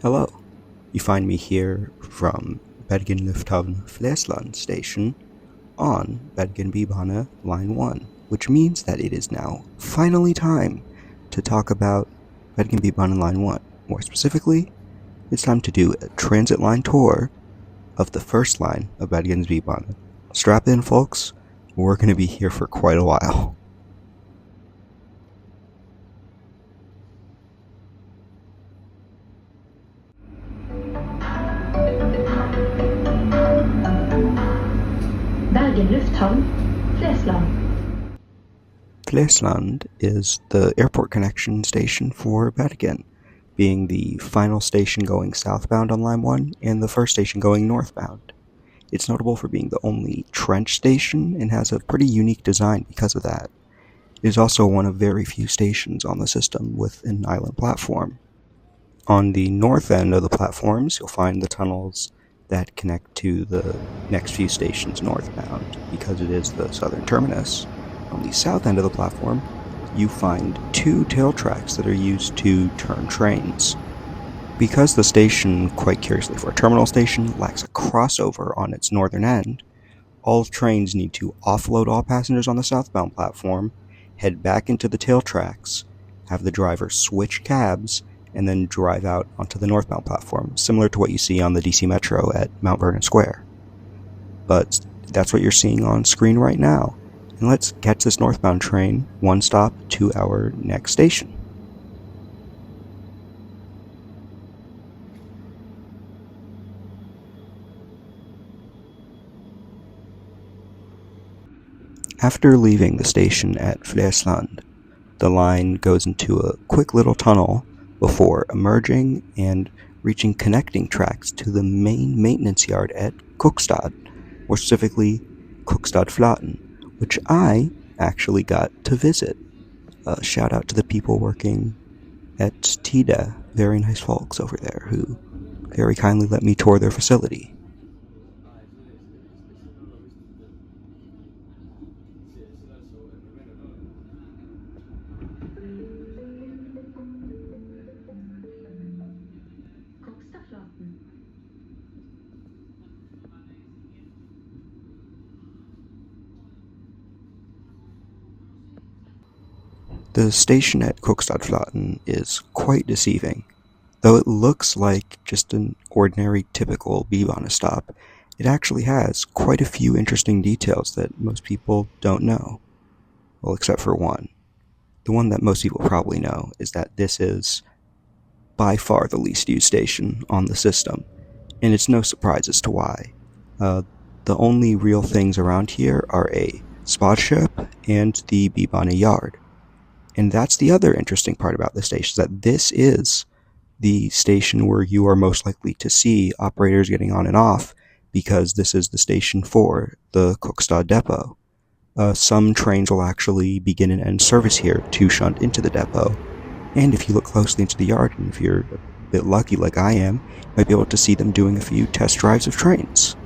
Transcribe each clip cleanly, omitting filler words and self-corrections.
Hello, you find me here from Bergen Flesland station on Bergen Bybanen Line 1, which means that it is now finally time to talk about Bergen Bybanen Line 1. More specifically, it's time to do a transit line tour of the first line of Bergen's Bybanen. Strap in, folks, we're going to be here for quite a while. Bergen Lufthavn, Flesland. Flesland is the airport connection station for Bergen, being the final station going southbound on Line 1 and the first station going northbound. It's notable for being the only trench station and has a pretty unique design because of that. It is also one of very few stations on the system with an island platform. On the north end of the platforms, you'll find the tunnels that connect to the next few stations northbound, because it is the southern terminus. On the south end of the platform, you find two tail tracks that are used to turn trains. Because the station, quite curiously for a terminal station, lacks a crossover on its northern end, all trains need to offload all passengers on the southbound platform, head back into the tail tracks, have the driver switch cabs, and then drive out onto the northbound platform, similar to what you see on the DC Metro at Mount Vernon Square. But that's what you're seeing on screen right now. And let's catch this northbound train one stop to our next station. After leaving the station at Flesland, the line goes into a quick little tunnel before emerging and reaching connecting tracks to the main maintenance yard at Kokstad, more specifically Kokstadflaten, which I actually got to visit. Shout out to the people working at TIDA, very nice folks over there who very kindly let me tour their facility. Kokstadflaten. The station at Kokstadflaten is quite deceiving. Though it looks like just an ordinary typical Bybanen stop, it actually has quite a few interesting details that most people don't know. Well, except for one. The one that most people probably know is that this is by far the least used station on the system, and it's no surprise as to why. The only real things around here are a spot ship and the Bybanen yard. And that's the other interesting part about the station, is that this is the station where you are most likely to see operators getting on and off, because this is the station for the Kokstad depot. Some trains will actually begin and end service here to shunt into the depot. And if you look closely into the yard, and if you're a bit lucky like I am, you might be able to see them doing a few test drives of trains.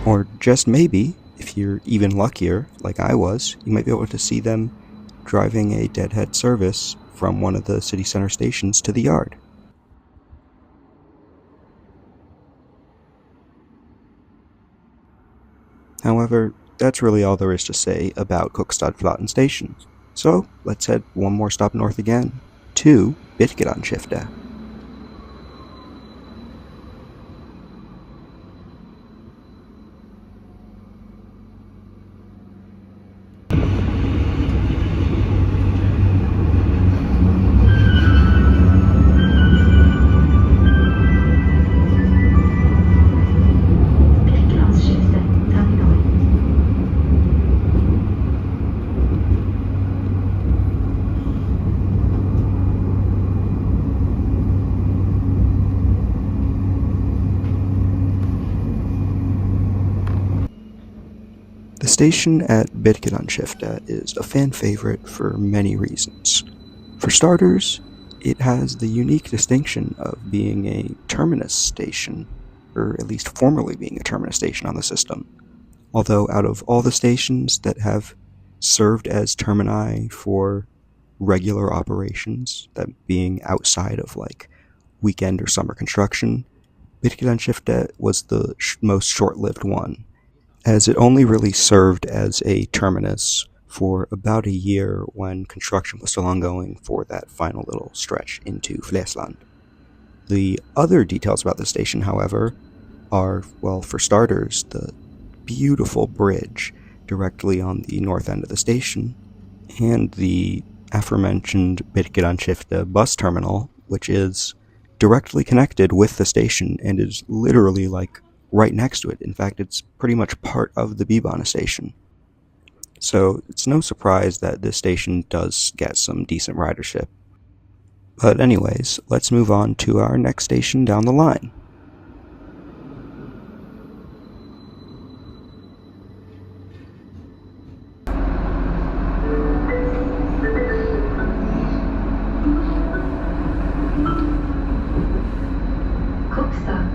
Or just maybe, if you're even luckier, like I was, you might be able to see them driving a deadhead service from one of the city center stations to the yard. However, that's really all there is to say about Kokstadflaten station. So, let's head one more stop north again, to Skjoldsskiftet. The station at Skjoldskiftet is a fan favorite for many reasons. For starters, it has the unique distinction of being a terminus station, or at least formerly being a terminus station on the system. Although out of all the stations that have served as termini for regular operations, that being outside of like weekend or summer construction, Skjoldsskiftet was the most short-lived one, as it only really served as a terminus for about a year when construction was still ongoing for that final little stretch into Flesland. The other details about the station, however, are, well, for starters, the beautiful bridge directly on the north end of the station, and the aforementioned Skjoldsskiftet bus terminal, which is directly connected with the station and is literally like right next to it. In fact, it's pretty much part of the Bybanen station. So it's no surprise that this station does get some decent ridership. But anyways, let's move on to our next station down the line. Kokstad.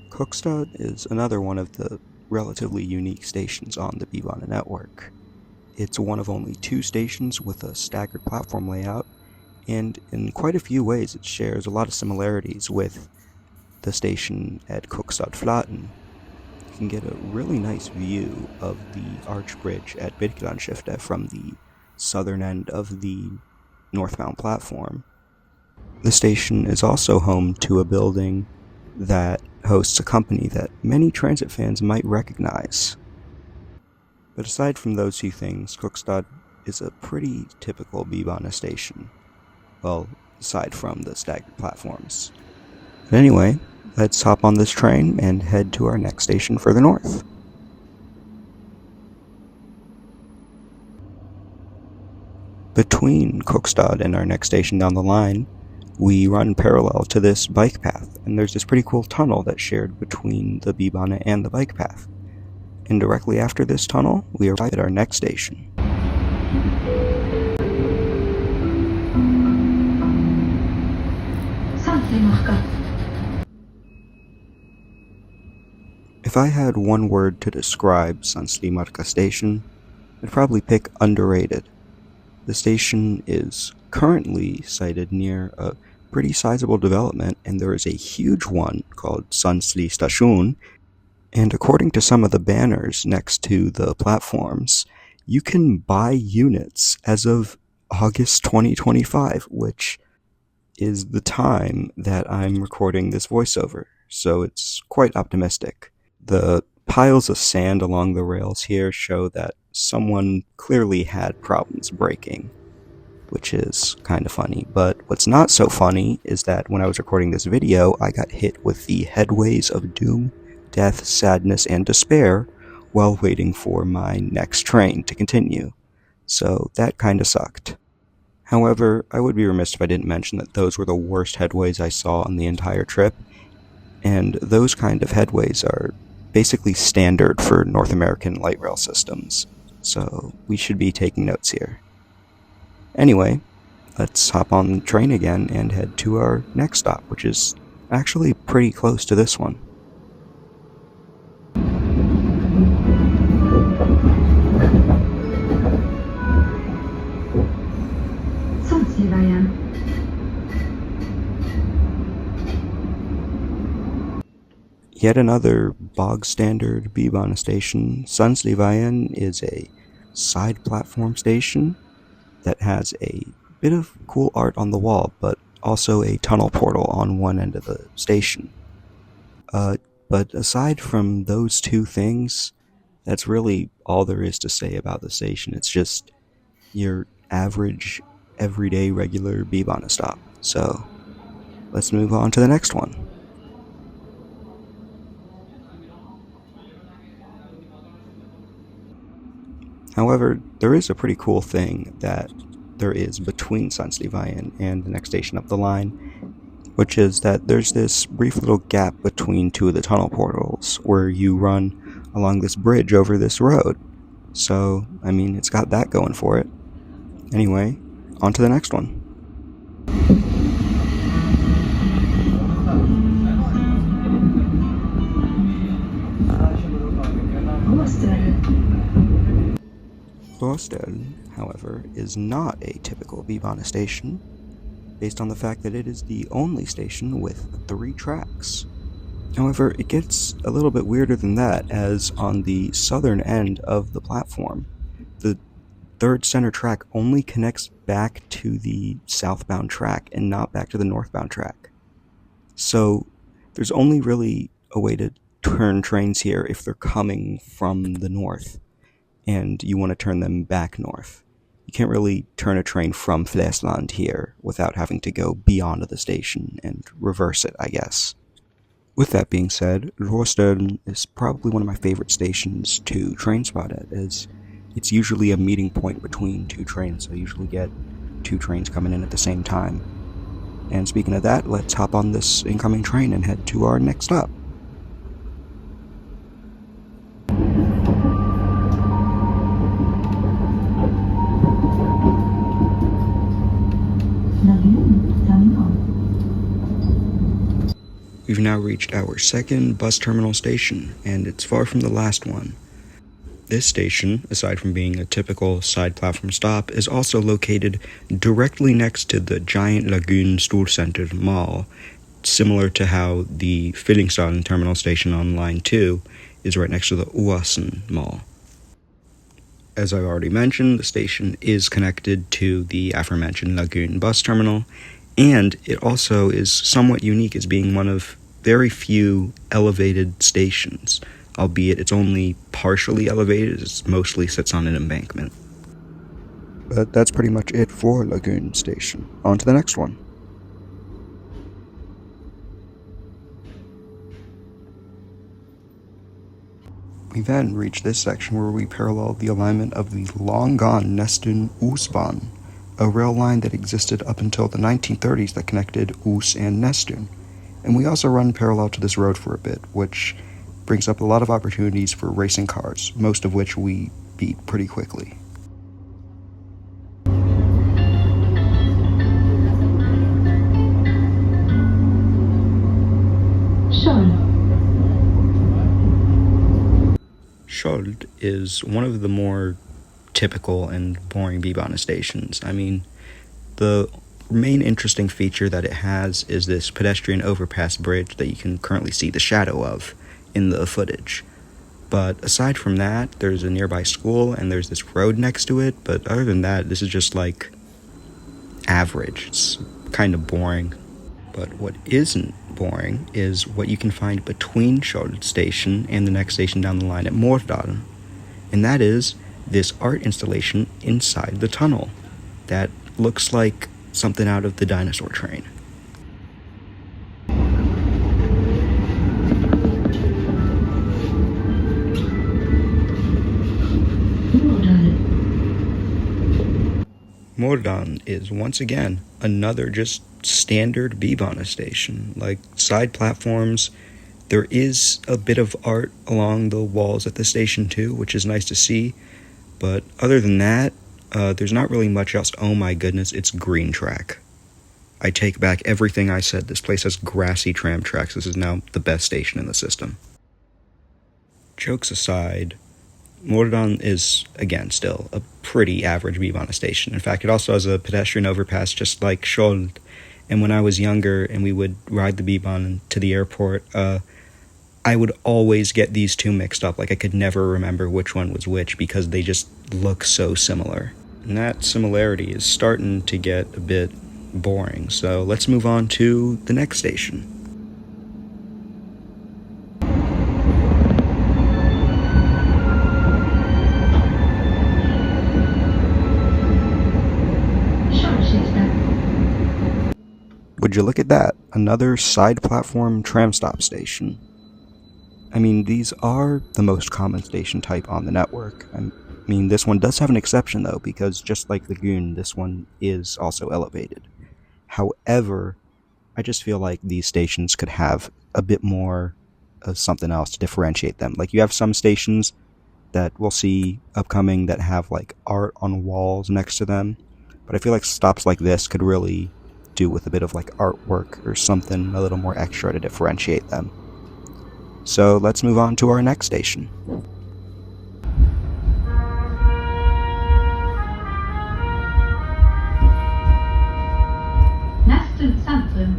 Kokstad is another one of the relatively unique stations on the Bybanen network. It's one of only 2 stations with a staggered platform layout, and in quite a few ways it shares a lot of similarities with the station at Kokstadflaten. You can get a really nice view of the arch bridge at Skjoldsskiftet from the southern end of the northbound platform. The station is also home to a building that hosts a company that many transit fans might recognize. But aside from those 2 things, Kokstad is a pretty typical Bybanen station. Well, aside from the staggered platforms. But anyway, let's hop on this train and head to our next station further north. Between Kokstad and our next station down the line, we run parallel to this bike path, and there's this pretty cool tunnel that's shared between the Bybanen and the bike path. And directly after this tunnel, we arrive at our next station. Sandslivegen. If I had one word to describe Sandslivegen station, I'd probably pick underrated. The station is currently sited near a pretty sizable development, and there is a huge one called Sandslivegen, and according to some of the banners next to the platforms, you can buy units as of August 2025, which is the time that I'm recording this voiceover, so it's quite optimistic. The piles of sand along the rails here show that someone clearly had problems braking, which is kind of funny. But what's not so funny is that when I was recording this video, I got hit with the headways of doom, death, sadness, and despair while waiting for my next train to continue. So that kinda sucked. However, I would be remiss if I didn't mention that those were the worst headways I saw on the entire trip, and those kind of headways are basically standard for North American light rail systems, so we should be taking notes here. Anyway, let's hop on the train again and head to our next stop, which is actually pretty close to this one. Sandslivegen. Yet another bog-standard Bybanen station. Sandslivegen is a side platform station that has a bit of cool art on the wall, but also a tunnel portal on one end of the station. But aside from those 2 things, that's really all there is to say about the station. It's just your average, everyday, regular Bybanen stop. So, let's move on to the next one. However, there is a pretty cool thing that there is between Sandslivegen and the next station up the line, which is that there's this brief little gap between 2 of the tunnel portals where you run along this bridge over this road. So, I mean, it's got that going for it. Anyway, on to the next one. Råstølen. Råstølen, however, is not a typical Bybanen station, based on the fact that it is the only station with 3 tracks. However, it gets a little bit weirder than that, as on the southern end of the platform, the third center track only connects back to the southbound track and not back to the northbound track. So there's only really a way to turn trains here if they're coming from the north and you want to turn them back north. You can't really turn a train from Flesland here without having to go beyond the station and reverse it, I guess. With that being said, Råstølen is probably one of my favorite stations to train spot at, as it's usually a meeting point between 2 trains, so I usually get 2 trains coming in at the same time. And speaking of that, let's hop on this incoming train and head to our next stop. We've now reached our second bus terminal station, and it's far from the last one. This station, aside from being a typical side platform stop, is also located directly next to the giant Lagunen Storcenter mall, similar to how the Fyllingsdalen terminal station on line 2 is right next to the Åsen mall. As I've already mentioned, the station is connected to the aforementioned Lagunen bus terminal, and it also is somewhat unique as being one of very few elevated stations, albeit it's only partially elevated, as it mostly sits on an embankment. But that's pretty much it for Lagunen Station. On to the next one. We then reach this section where we parallel the alignment of the long-gone Nesttun Osbanen, a rail line that existed up until the 1930s that connected Os and Nesttun. And we also run parallel to this road for a bit, which brings up a lot of opportunities for racing cars, most of which we beat pretty quickly. Skjold is one of the more typical and boring Bybanen stations. I mean, the main interesting feature that it has is this pedestrian overpass bridge that you can currently see the shadow of in the footage. But aside from that, there's a nearby school and there's this road next to it, but other than that, this is just like average. It's kind of boring. But what isn't boring is what you can find between Skjold station and the next station down the line at Mårdalen. And that is this art installation inside the tunnel that looks like something out of the dinosaur train. Mårdalen is once again another just standard Bybanen station, like side platforms. There is a bit of art along the walls at the station too, which is nice to see, but other than that, there's not really much else. Oh my goodness, it's green track. I take back everything I said. This place has grassy tram tracks. This is now the best station in the system. Jokes aside, Mårdalen is, again, still a pretty average Bybanen station. In fact, it also has a pedestrian overpass just like Skjold. And when I was younger and we would ride the Bybanen to the airport, I would always get these two mixed up. Like, I could never remember which one was which because they just look so similar. And that similarity is starting to get a bit boring. So let's move on to the next station. Would you look at that? Another side platform tram stop station. I mean, these are the most common station type on the network. I mean, this one does have an exception though, because just like Lagunen, this one is also elevated. However, I just feel like these stations could have a bit more of something else to differentiate them. Like, you have some stations that we'll see upcoming that have like art on walls next to them, but I feel like stops like this could really do with a bit of like artwork or something a little more extra to differentiate them. So let's move on to our next station. Nesttun centrum.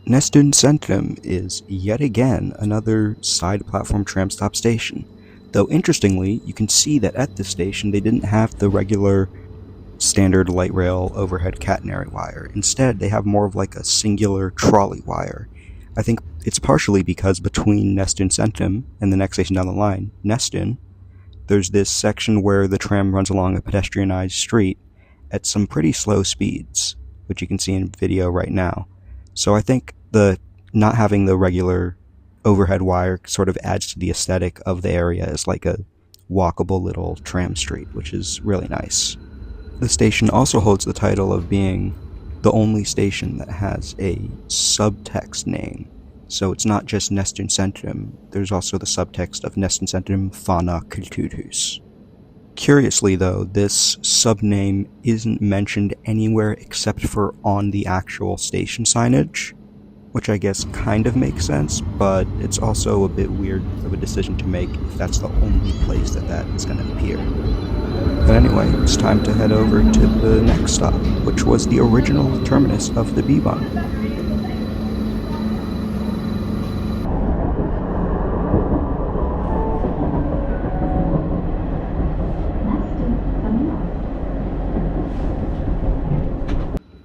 Nesttun Centrum is yet again another side platform tram stop station, though interestingly you can see that at this station they didn't have the regular standard light rail overhead catenary wire. Instead they have more of like a singular trolley wire. I think it's partially because between Nesttun Centrum and the next station down the line, Nesttun, there's this section where the tram runs along a pedestrianized street at some pretty slow speeds, which you can see in video right now. So I think the not having the regular overhead wire sort of adds to the aesthetic of the area as like a walkable little tram street, which is really nice. The station also holds the title of being the only station that has a subtext name. So it's not just Nesttun Centrum, there's also the subtext of Nesttun Centrum Fana Kulturhus. Curiously though, this subname isn't mentioned anywhere except for on the actual station signage, which I guess kind of makes sense, but it's also a bit weird of a decision to make if that's the only place that is going to appear. But anyway, it's time to head over to the next stop, which was the original terminus of the Bybanen.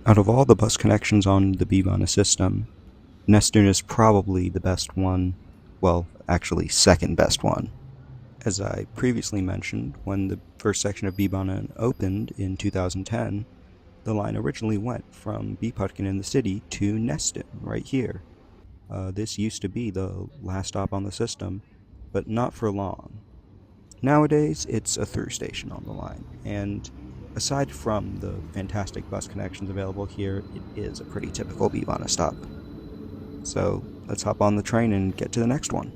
Out of all the bus connections on the Bybanen system, Nesttun is probably the best one, well, actually second best one. As I previously mentioned, when the first section of Bybanen opened in 2010, the line originally went from Byparken in the city to Nesttun, right here. This used to be the last stop on the system, but not for long. Nowadays, it's a through station on the line, and aside from the fantastic bus connections available here, it is a pretty typical Bybanen stop. So let's hop on the train and get to the next one.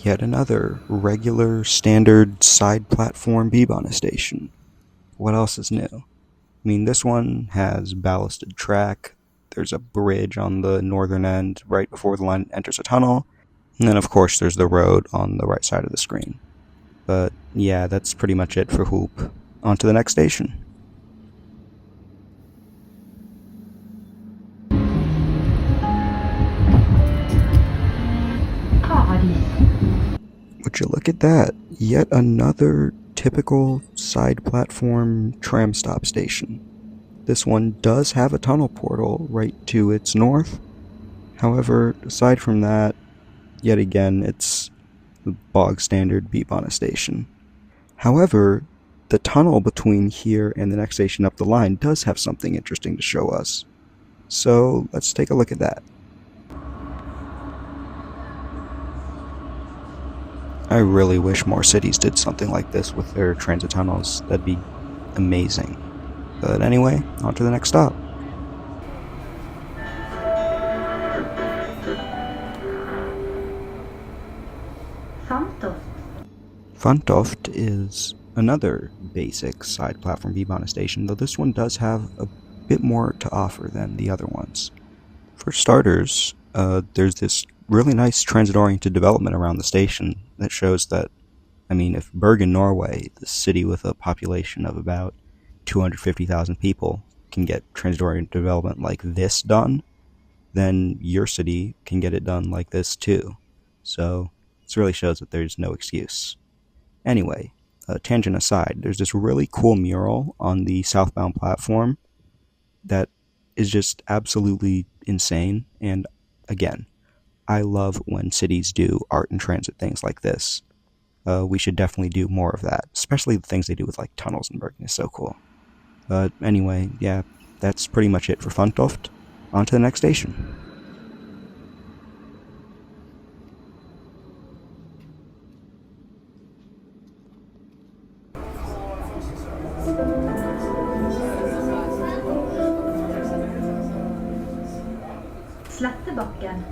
Yet another regular standard side platform Bybanen station. What else is new? I mean, this one has ballasted track. There's a bridge on the northern end right before the line enters a tunnel, and then of course there's the road on the right side of the screen. But yeah, that's pretty much it for Hoop. On to the next station. Would you look at that? Yet another typical side platform tram stop station. This one does have a tunnel portal right to its north. However, aside from that, yet again, it's the bog standard Bybanen station. However, the tunnel between here and the next station up the line does have something interesting to show us. So let's take a look at that. I really wish more cities did something like this with their transit tunnels. That'd be amazing. But anyway, on to the next stop. Fantoft. Fantoft is another basic side platform Bybanen station, though this one does have a bit more to offer than the other ones. For starters, there's this really nice transit-oriented development around the station that shows that, I mean, if Bergen, Norway, the city with a population of about 250,000 people, can get transit-oriented development like this done, then your city can get it done like this too. So this really shows that there's no excuse. Anyway, tangent aside, there's this really cool mural on the southbound platform that is just absolutely insane, and again, I love when cities do art and transit things like this. We should definitely do more of that, especially the things they do with like tunnels in Bergen is so cool. But anyway, yeah, that's pretty much it for Fantoft. On to the next station. Bergen.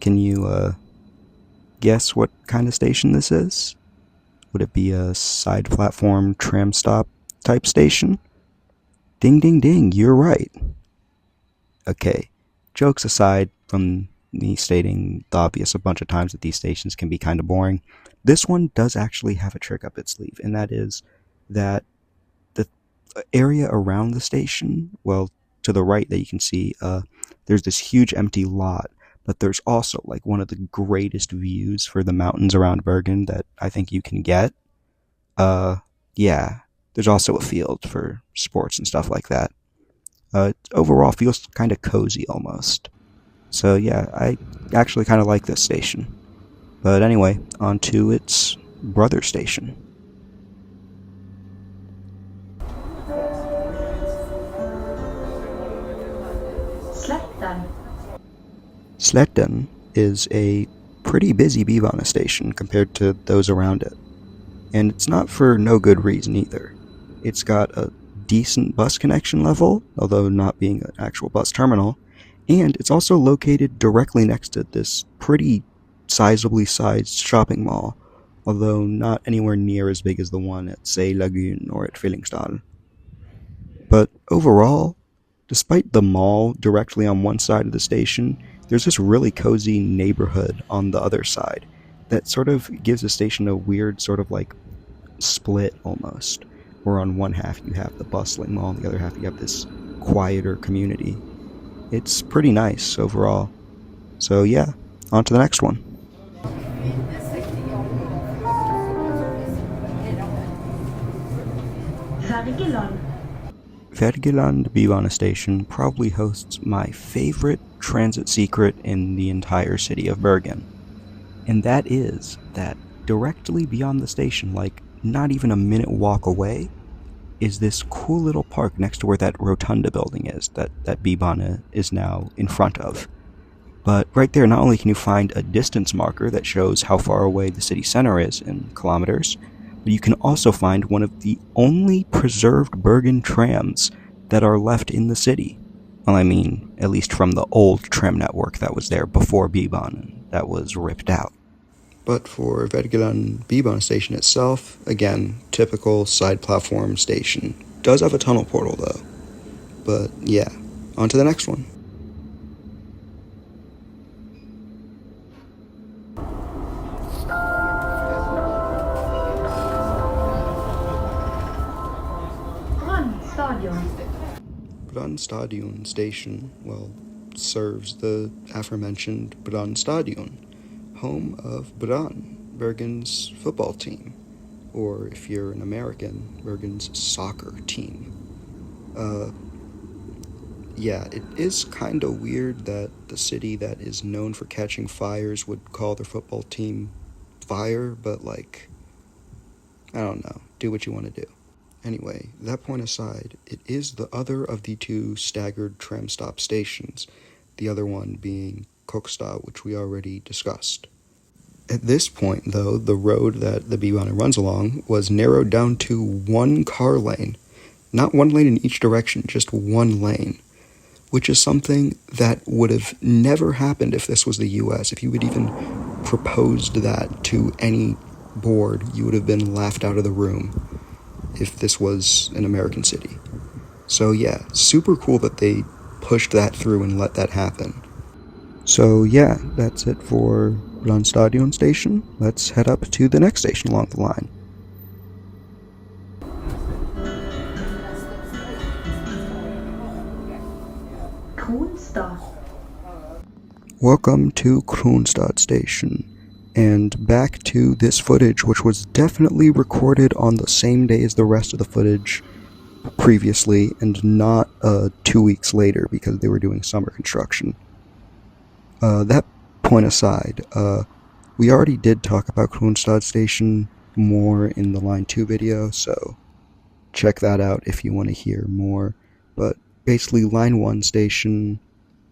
Can you guess what kind of station this is? Would it be a side platform tram stop type station? Ding ding ding, you're right. Okay, jokes aside from me stating the obvious a bunch of times that these stations can be kind of boring. This one does actually have a trick up its sleeve, and that is that the area around the station, well, to the right that you can see, there's this huge empty lot, but there's also like one of the greatest views for the mountains around Bergen that I think you can get. Yeah, there's also a field for sports and stuff like that. It overall feels kind of cozy almost. So yeah, I actually kind of like this station. But anyway, on to its brother station. Sletten. Sletten is a pretty busy Bybanen station compared to those around it. And it's not for no good reason either. It's got a decent bus connection level, although not being an actual bus terminal, and it's also located directly next to this pretty sizably sized shopping mall, although not anywhere near as big as the one at, say, Lagunen or at Flesland. But overall, despite the mall directly on one side of the station, there's this really cozy neighborhood on the other side that sort of gives the station a weird sort of like split almost, where on one half you have the bustling mall, on the other half you have this quieter community. It's pretty nice overall. So yeah, on to the next one. Wergeland. Wergeland Bybanen station probably hosts my favorite transit secret in the entire city of Bergen. And that is that directly beyond the station, like not even a minute walk away, is this cool little park next to where that rotunda building is that Bybanen is now in front of. But right there, not only can you find a distance marker that shows how far away the city center is in kilometers, but you can also find one of the only preserved Bergen trams that are left in the city. Well, I mean, at least from the old tram network that was there before Bybanen, that was ripped out. But for Wergeland Bybanen station itself, again, typical side platform station. Does have a tunnel portal though. But yeah, on to the next one. Stadion station, well, serves the aforementioned Stadion, home of Bergen's football team, or if you're an American, Bergen's soccer team. Yeah, it is kind of weird that the city that is known for catching fires would call their football team Fire, but like, I don't know, do what you want to do. Anyway, that point aside, it is the other of the two staggered tram stop stations, the other one being Kokstad, which we already discussed. At this point, though, the road that the Bybanen runs along was narrowed down to one car lane. Not one lane in each direction, just one lane. Which is something that would have never happened if this was the US. If you had even proposed that to any board, you would have been laughed out of the room if this was an American city. So yeah, super cool that they pushed that through and let that happen. So yeah, that's it for Stadion station. Let's head up to the next station along the line. Kronstad. Welcome to Kronstad station. And back to this footage, which was definitely recorded on the same day as the rest of the footage previously, and not 2 weeks later because they were doing summer construction. That point aside, we already did talk about Kronstad station more in the Line 2 video, so check that out if you want to hear more. But basically, Line 1 station,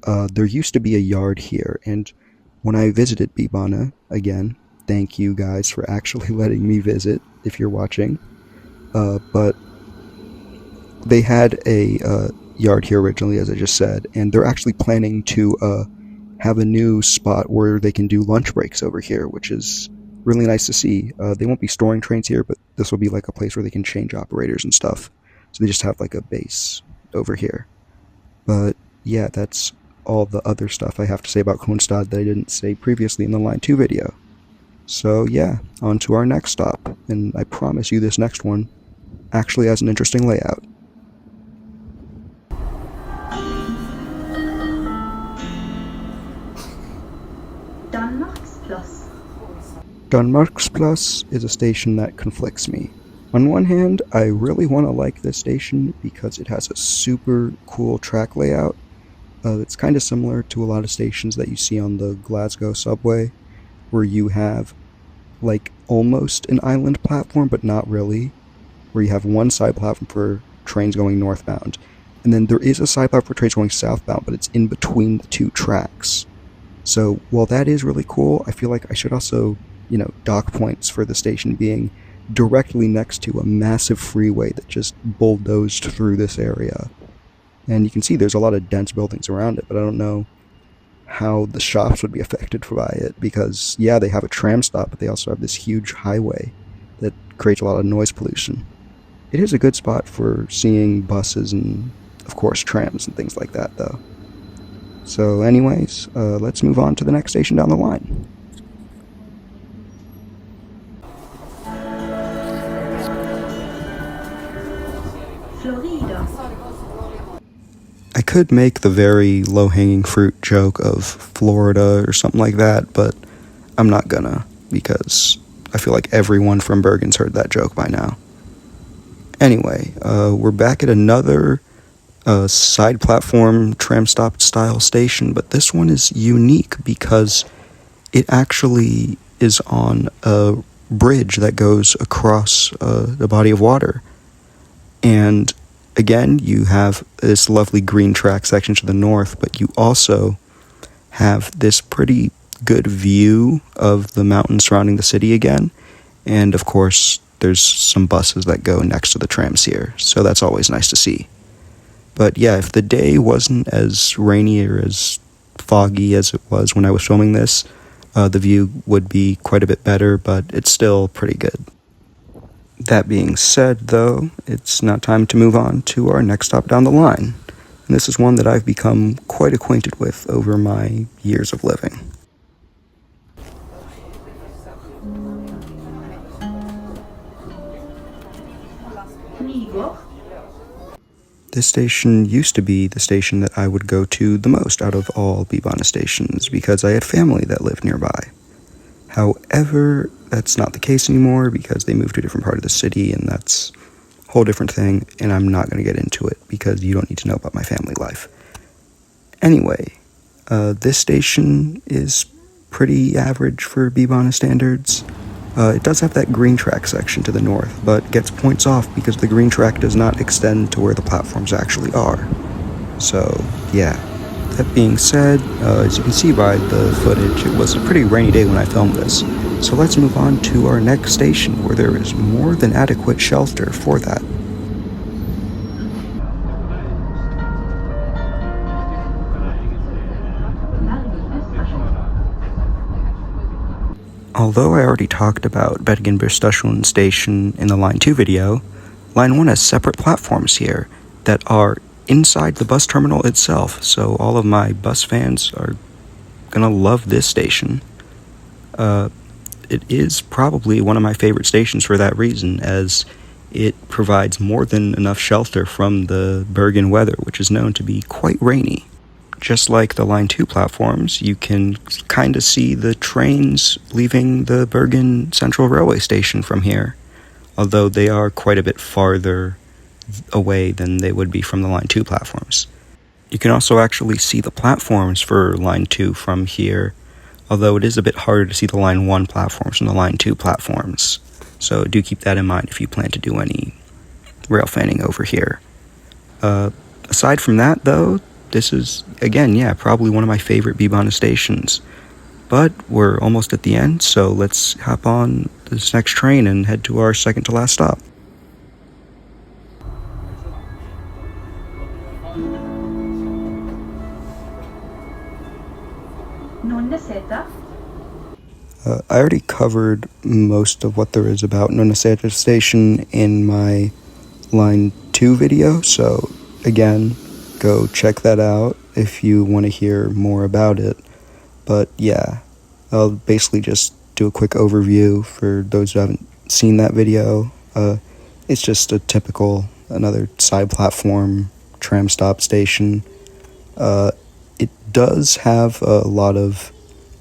there used to be a yard here, and when I visited Bybanen, again, thank you guys for actually letting me visit, if you're watching, but they had a yard here originally, as I just said, and they're actually planning to have a new spot where they can do lunch breaks over here, which is really nice to see. They won't be storing trains here, but this will be like a place where they can change operators and stuff, so they just have like a base over here. But yeah, that's all the other stuff I have to say about Kronstad that I didn't say previously in the Line 2 video. So yeah, on to our next stop, and I promise you this next one actually has an interesting layout. Danmarks plass. Danmarks plass is a station that conflicts me. On one hand, I really want to like this station because it has a super cool track layout. It's kind of similar to a lot of stations that you see on the Glasgow subway, where you have like almost an island platform, but not really, where you have one side platform for trains going northbound, and then there is a side platform for trains going southbound, but it's in between the two tracks. So while that is really cool, I feel like I should also, dock points for the station being directly next to a massive freeway that just bulldozed through this area. And you can see there's a lot of dense buildings around it, but I don't know how the shops would be affected by it, because yeah, they have a tram stop, but they also have this huge highway that creates a lot of noise pollution. It is a good spot for seeing buses and, of course, trams and things like that, though. So anyways, let's move on to the next station down the line. Florida. I could make the very low-hanging fruit joke of Florida or something like that, but I'm not gonna, because I feel like everyone from Bergen's heard that joke by now. Anyway, we're back at another side platform tram stop style station, but this one is unique because it actually is on a bridge that goes across the body of water. And again, you have this lovely green track section to the north, but you also have this pretty good view of the mountains surrounding the city again. And of course, there's some buses that go next to the trams here, so that's always nice to see. But yeah, if the day wasn't as rainy or as foggy as it was when I was filming this, the view would be quite a bit better, but it's still pretty good. That being said, though, it's now time to move on to our next stop down the line. And this is one that I've become quite acquainted with over my years of living. Nygård. This station used to be the station that I would go to the most out of all Bybanen stations because I had family that lived nearby. However, that's not the case anymore because they moved to a different part of the city, and that's a whole different thing, and I'm not going to get into it because you don't need to know about my family life. Anyway, this station is pretty average for Bybanen standards. It does have that green track section to the north, but gets points off because the green track does not extend to where the platforms actually are. So, yeah. That being said, as you can see by the footage, it was a pretty rainy day when I filmed this. So let's move on to our next station where there is more than adequate shelter for that. Although I already talked about Bergen station in the Line 2 video, Line 1 has separate platforms here that are inside the bus terminal itself, so all of my bus fans are gonna love this station. It is probably one of my favorite stations for that reason, as it provides more than enough shelter from the Bergen weather, which is known to be quite rainy. Just like the Line 2 platforms, you can kind of see the trains leaving the Bergen Central Railway Station from here, although they are quite a bit farther away than they would be from the Line 2 platforms. You can also actually see the platforms for Line 2 from here, although it is a bit harder to see the Line 1 platforms from the Line 2 platforms. So do keep that in mind if you plan to do any rail fanning over here. Aside from that, though, this is, again, probably one of my favorite Bybanen stations. But we're almost at the end, so let's hop on this next train and head to our second to last stop. Nonneseter. I already covered most of what there is about Nonneseter station in my Line 2 video, so again, go check that out if you want to hear more about it. But yeah, I'll basically just do a quick overview for those who haven't seen that video. It's just a typical, another side platform tram stop station. It does have a lot of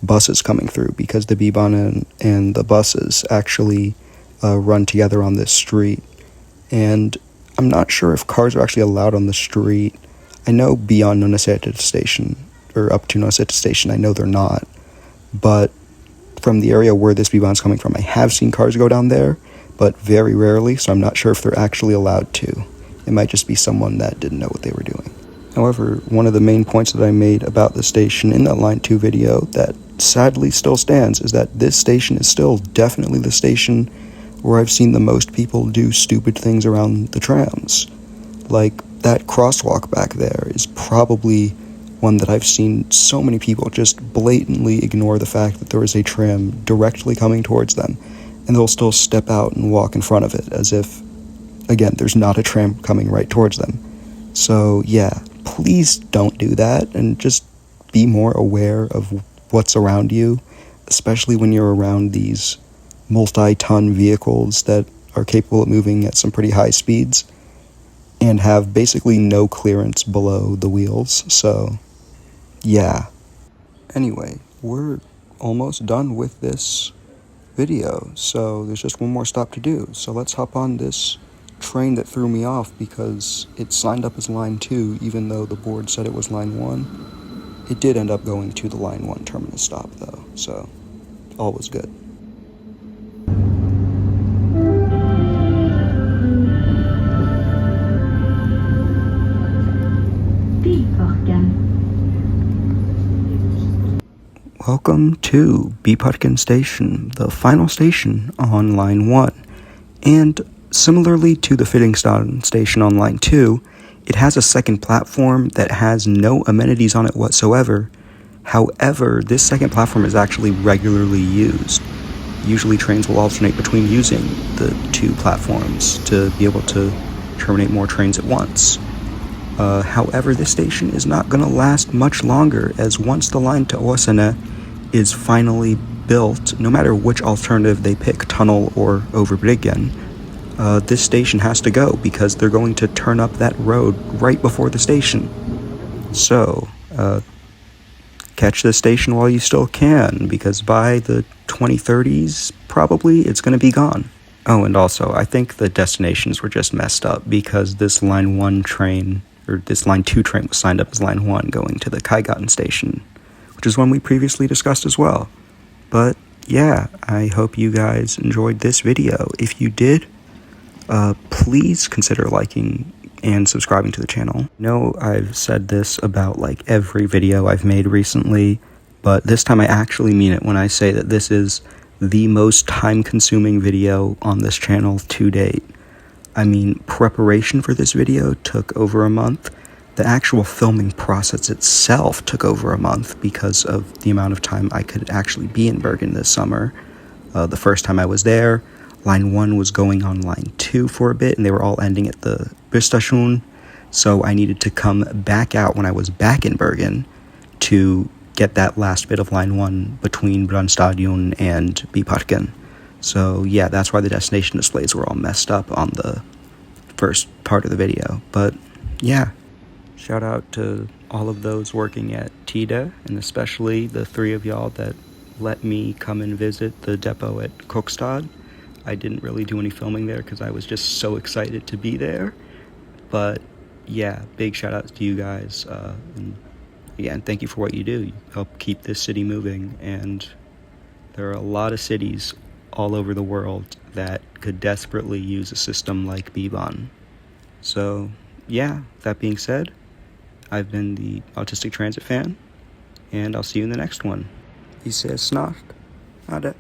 buses coming through because the Bybanen and the buses actually run together on this street. And I'm not sure if cars are actually allowed on the street. I know beyond Nonneseter station, or up to Nonneseter station, I know they're not. But from the area where this Bybanen's coming from, I have seen cars go down there, but very rarely, so I'm not sure if they're actually allowed to. It might just be someone that didn't know what they were doing. However, one of the main points that I made about the station in that Line 2 video that sadly still stands is that this station is still definitely the station where I've seen the most people do stupid things around the trams. Like, that crosswalk back there is probably one that I've seen so many people just blatantly ignore the fact that there is a tram directly coming towards them, and they'll still step out and walk in front of it as if, again, there's not a tram coming right towards them. So yeah, please don't do that, and just be more aware of what's around you, especially when you're around these multi-ton vehicles that are capable of moving at some pretty high speeds and have basically no clearance below the wheels. So yeah. Anyway, we're almost done with this video, so there's just one more stop to do. So let's hop on this train that threw me off because it signed up as Line 2 even though the board said it was Line 1. It did end up going to the Line 1 terminus stop though, so all was good. Byparken. Welcome to Byparken Station, the final station on Line 1. And similarly to the Fittingstad station on Line 2, it has a second platform that has no amenities on it whatsoever. However, this second platform is actually regularly used. Usually trains will alternate between using the two platforms to be able to terminate more trains at once. However, this station is not going to last much longer, as once the line to Åsane is finally built, no matter which alternative they pick, tunnel or over Bergen, this station has to go because they're going to turn up that road right before the station. So, catch this station while you still can, because by the 2030s, probably it's going to be gone. Oh, and also, I think the destinations were just messed up because this Line 1 train, or this Line 2 train was signed up as Line 1 going to the Kaigaten station, which is one we previously discussed as well. But yeah, I hope you guys enjoyed this video. If you did, please consider liking and subscribing to the channel. I know I've said this about like every video I've made recently, but this time I actually mean it when I say that this is the most time-consuming video on this channel to date. I mean, preparation for this video took over a month. The actual filming process itself took over a month because of the amount of time I could actually be in Bergen this summer. The first time I was there, Line 1 was going on Line 2 for a bit, and they were all ending at the busstation, so I needed to come back out when I was back in Bergen to get that last bit of Line 1 between Stadion and Byparken. So yeah, that's why the destination displays were all messed up on the first part of the video. But yeah, shout out to all of those working at TIDA, and especially the three of y'all that let me come and visit the depot at Kokstad. I didn't really do any filming there because I was just so excited to be there. But yeah, big shout outs to you guys. And thank you for what you do. You help keep this city moving, and there are a lot of cities all over the world that could desperately use a system like Bybanen. So yeah, that being said, I've been the Autistic Transit Fan, and I'll see you in the next one. Vi ses snart. Ha det.